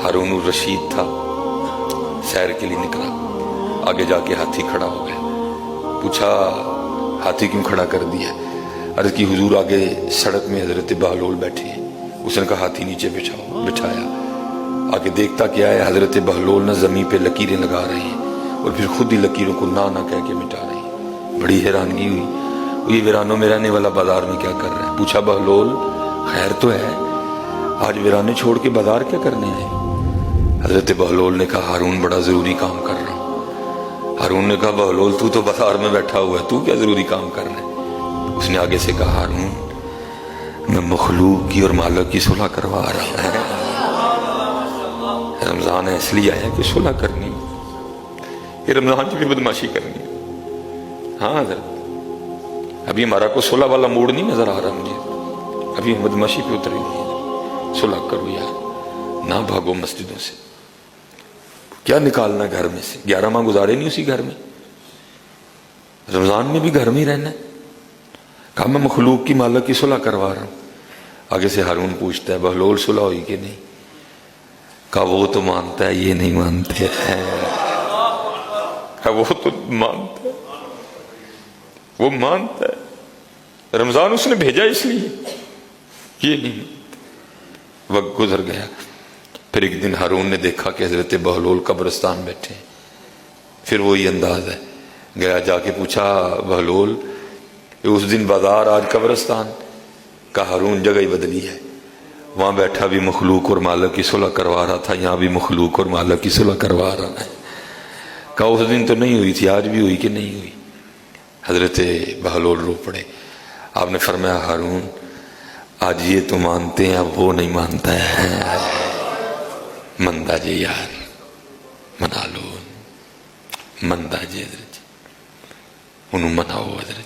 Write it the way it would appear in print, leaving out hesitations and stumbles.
ہارون الرشید تھا، سیر کے لیے نکلا، آگے جا کے ہاتھی کھڑا ہو گیا، پوچھا ہاتھی کیوں کھڑا کر دیا؟ عرض کی حضور آگے سڑک میں حضرت بہلول بیٹھے ہیں۔ اس نے کہا ہاتھی نیچے بچھایا، آگے دیکھتا کیا ہے حضرت بہلول نہ زمین پہ لکیریں لگا رہے ہیں اور پھر خود ہی لکیروں کو نہ کہہ کے مٹا رہے ہیں۔ بڑی حیرانگی ہوئی، یہ ویرانوں میں رہنے والا بازار میں کیا کر رہا ہے؟ پوچھا بہلول خیر تو ہے، آج ویرانے چھوڑ کے بازار کیا کرنے آئے؟ حضرت بہلول نے کہا ہارون بڑا ضروری کام کر رہا ہوں۔ ہارون نے کہا بہلول تو بازار میں بیٹھا ہوا ہے، تو کیا ضروری کام کر رہا ہے؟ اس نے آگے سے کہا ہارون میں مخلوق کی اور مالک کی صلح کروا رہا ہوں۔ رمضان ہے اس لیے آیا کہ صلح کرنی، یہ رمضان کی بھی بدماشی کرنی ہے۔ ہاں حضرت ابھی ہمارا کو صلح والا موڈ نہیں نظر آ رہا مجھے، ابھی بدماشی پہ اترے نہیں، صلح کرو یار، نہ بھاگو مسجدوں سے، کیا نکالنا گھر میں سے؟ 11 ماہ گزارے نہیں اسی گھر میں، رمضان میں بھی گھر میں ہی رہنا ہے۔ کہا میں مخلوق کی مالک کی صلح کروا رہا ہوں۔ آگے سے ہارون پوچھتا ہے بہلول صلح ہوئی کہ نہیں؟ کہا وہ تو مانتا ہے، یہ نہیں مانتے ہیں۔ کہا وہ تو مانتا ہے، وہ مانتا ہے، رمضان اس نے بھیجا اس لیے، یہ نہیں۔ وقت گزر گیا، پھر ایک دن ہارون نے دیکھا کہ حضرت بہلول قبرستان بیٹھے ہیں، پھر وہی انداز ہے، گیا جا کے پوچھا بہلول اس دن بازار آج قبرستان؟ کہا ہارون جگہ ہی بدلی ہے، وہاں بیٹھا بھی مخلوق اور مالک کی صلح کروا رہا تھا، یہاں بھی مخلوق اور مالک کی صلح کروا رہا ہے۔ کہا اس دن تو نہیں ہوئی تھی، آج بھی ہوئی کہ نہیں ہوئی؟ حضرت بہلول رو پڑے۔ آپ نے فرمایا ہارون آج یہ تو مانتے ہیں، اب وہ نہیں مانتا ہے، مندہ جی یار منا لو، مندہ جی حضرت انہوں مناؤ حضرت۔